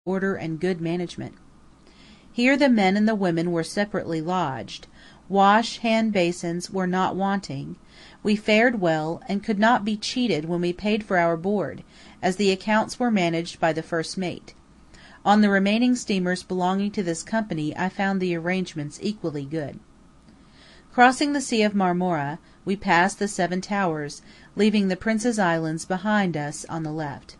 order and good management. Here the men and the women were separately lodged. Wash hand basins were not wanting. We fared well, and could not be cheated when we paid for our board, as the accounts were managed by the first mate. On the remaining steamers belonging to this company I found the arrangements equally good. Crossing the Sea of Marmora, we passed the Seven Towers, leaving the Prince's Islands behind us on the left.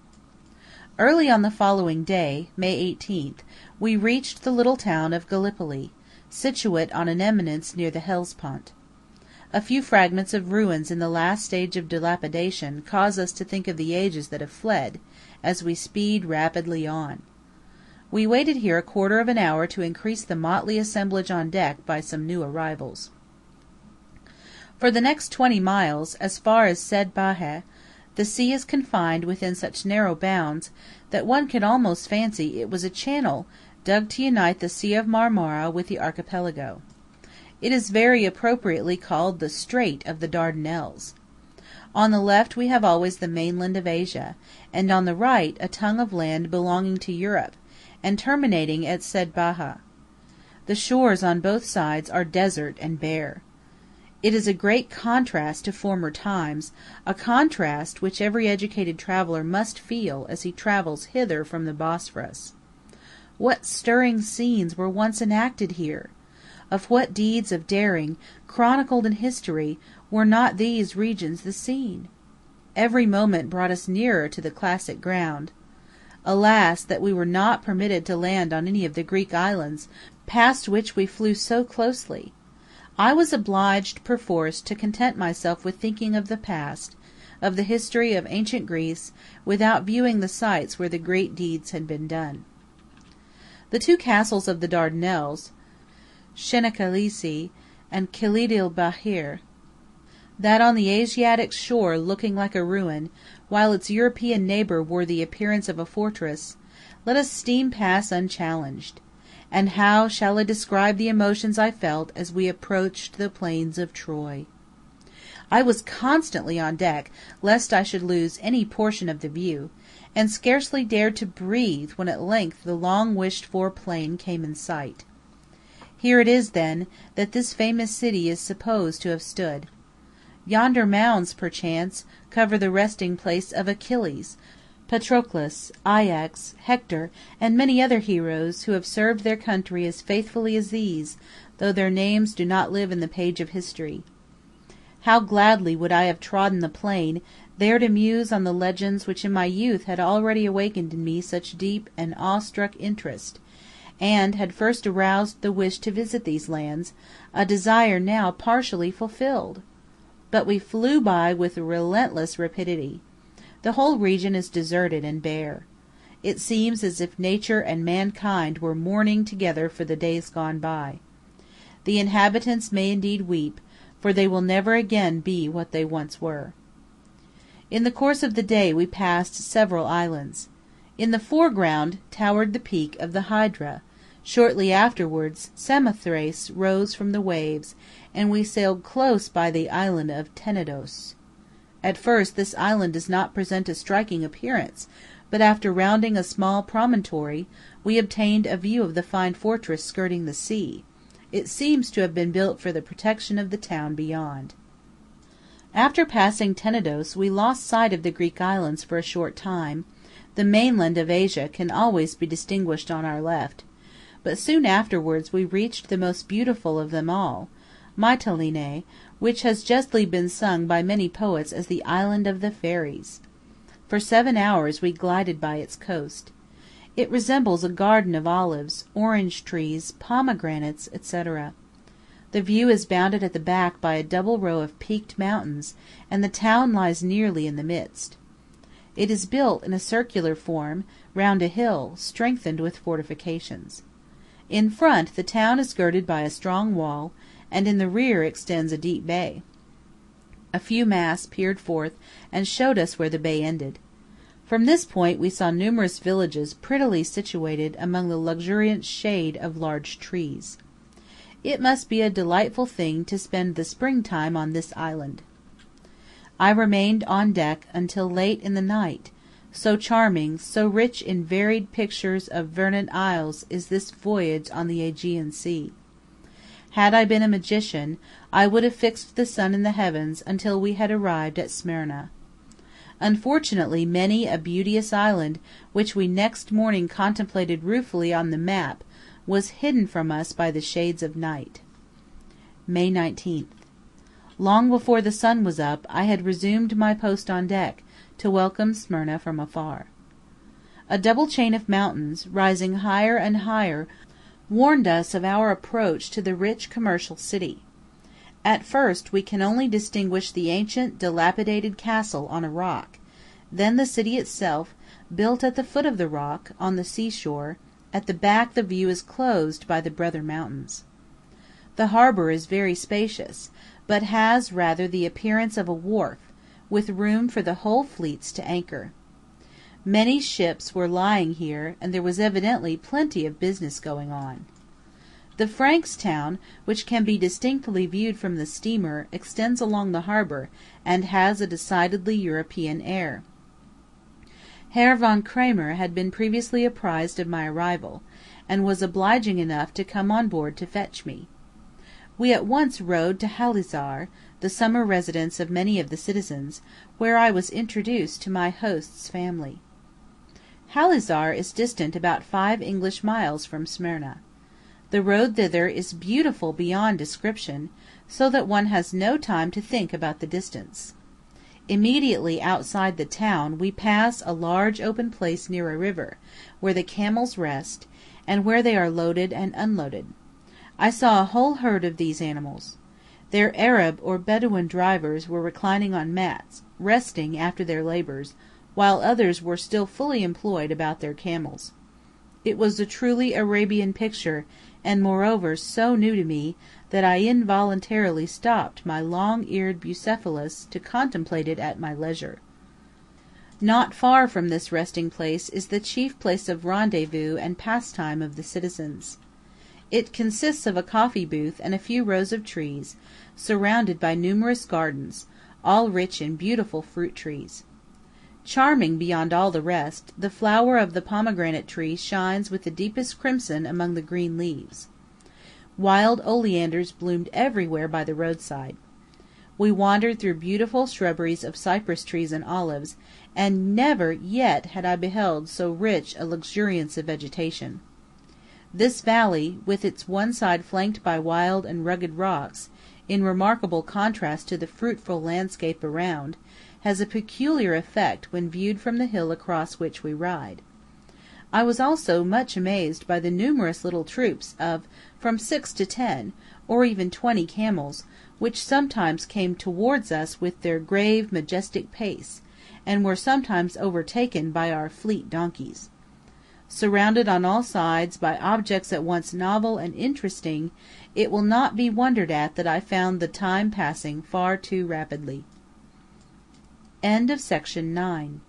Early on the following day, May 18th, we reached the little town of Gallipoli, situate on an eminence near the Hellespont. A few fragments of ruins in the last stage of dilapidation cause us to think of the ages that have fled, as we speed rapidly on. We waited here a quarter of an hour to increase the motley assemblage on deck by some new arrivals. For the next 20 miles, as far as Sed Bahe, the sea is confined within such narrow bounds that one can almost fancy it was a channel dug to unite the Sea of Marmara with the archipelago. It is very appropriately called the Strait of the Dardanelles. On the left we have always the mainland of Asia, and on the right a tongue of land belonging to Europe, and terminating at Sed Baha. The shores on both sides are desert and bare. It is a great contrast to former times, a contrast which every educated traveller must feel as he travels hither from the Bosphorus. What stirring scenes were once enacted here! Of what deeds of daring, chronicled in history, were not these regions the scene? Every moment brought us nearer to the classic ground. Alas, that we were not permitted to land on any of the Greek islands, past which we flew so closely! I was obliged, perforce, to content myself with thinking of the past, of the history of ancient Greece, without viewing the sites where the great deeds had been done. The two castles of the Dardanelles, Chenacalisi and Kilid el Bahir, that on the Asiatic shore looking like a ruin, while its European neighbour wore the appearance of a fortress, let us steam past unchallenged. And how shall I describe the emotions I felt as we approached the plains of Troy? I was constantly on deck, lest I should lose any portion of the view, and scarcely dared to breathe when at length the long wished for plain came in sight. Here it is, then, that this famous city is supposed to have stood. Yonder mounds, perchance, cover the resting place of Achilles, Patroclus, Ajax, Hector, and many other heroes who have served their country as faithfully as these, though their names do not live in the page of history. How gladly would I have trodden the plain, there to muse on the legends which in my youth had already awakened in me such deep and awe-struck interest, and had first aroused the wish to visit these lands, a desire now partially fulfilled! But we flew by with relentless rapidity. The whole region is deserted and bare. It seems as if nature and mankind were mourning together for the days gone by. The inhabitants may indeed weep, for they will never again be what they once were. In the course of the day we passed several islands. In the foreground towered the peak of the Hydra. Shortly afterwards Samothrace rose from the waves, and we sailed close by the island of Tenedos. At first this island does not present a striking appearance, but after rounding a small promontory, we obtained a view of the fine fortress skirting the sea. It seems to have been built for the protection of the town beyond. After passing Tenedos we lost sight of the Greek islands for a short time. The mainland of Asia can always be distinguished on our left. But soon afterwards we reached the most beautiful of them all, Mytilene, which has justly been sung by many poets as the Island of the Fairies. For 7 hours we glided by its coast. It resembles a garden of olives, orange trees, pomegranates, etc. The view is bounded at the back by a double row of peaked mountains, and the town lies nearly in the midst. It is built in a circular form, round a hill, strengthened with fortifications. In front the town is girded by a strong wall, and in the rear extends a deep bay. A few masts peered forth and showed us where the bay ended. From this point we saw numerous villages prettily situated among the luxuriant shade of large trees. It must be a delightful thing to spend the springtime on this island. I remained on deck until late in the night, So charming, so rich in varied pictures of verdant isles is this voyage on the Aegean Sea. Had I been a magician, I would have fixed the sun in the heavens until we had arrived at Smyrna. Unfortunately many a beauteous island which we next morning contemplated ruefully on the map was hidden from us by the shades of night. May 19th. Long before the sun was up, I had resumed my post on deck, to welcome Smyrna from afar. A double chain of mountains, rising higher and higher, warned us of our approach to the rich commercial city. At first we can only distinguish the ancient dilapidated castle on a rock, then the city itself, built at the foot of the rock, on the sea-shore; at the back the view is closed by the brother mountains. The harbour is very spacious, but has rather the appearance of a wharf, with room for the whole fleets to anchor. Many ships were lying here, and there was evidently plenty of business going on. The Franks town, which can be distinctly viewed from the steamer, extends along the harbour, and has a decidedly European air. Herr von Kramer had been previously apprised of my arrival, and was obliging enough to come on board to fetch me. We at once rowed to Halizar, the summer residence of many of the citizens, where I was introduced to my host's family. Halizar is distant about 5 English miles from Smyrna. The road thither is beautiful beyond description, so that one has no time to think about the distance. Immediately outside the town we pass a large open place near a river, where the camels rest, and where they are loaded and unloaded. I saw a whole herd of these animals. Their Arab or Bedouin drivers were reclining on mats, resting after their labours, while others were still fully employed about their camels. It was a truly Arabian picture, and moreover so new to me, that I involuntarily stopped my long-eared Bucephalus to contemplate it at my leisure. Not far from this resting place is the chief place of rendezvous and pastime of the citizens. It consists of a coffee booth and a few rows of trees, surrounded by numerous gardens, all rich in beautiful fruit trees. Charming beyond all the rest, the flower of the pomegranate tree shines with the deepest crimson among the green leaves. Wild oleanders bloomed everywhere by the roadside. We wandered through beautiful shrubberies of cypress trees and olives, and never yet had I beheld so rich a luxuriance of vegetation. This valley, with its one side flanked by wild and rugged rocks, in remarkable contrast to the fruitful landscape around, has a peculiar effect when viewed from the hill across which we ride. I was also much amazed by the numerous little troops of from 6 to 10, or even 20 camels, which sometimes came towards us with their grave majestic pace, and were sometimes overtaken by our fleet donkeys. Surrounded on all sides by objects at once novel and interesting, it will not be wondered at that I found the time passing far too rapidly. End of Section 9.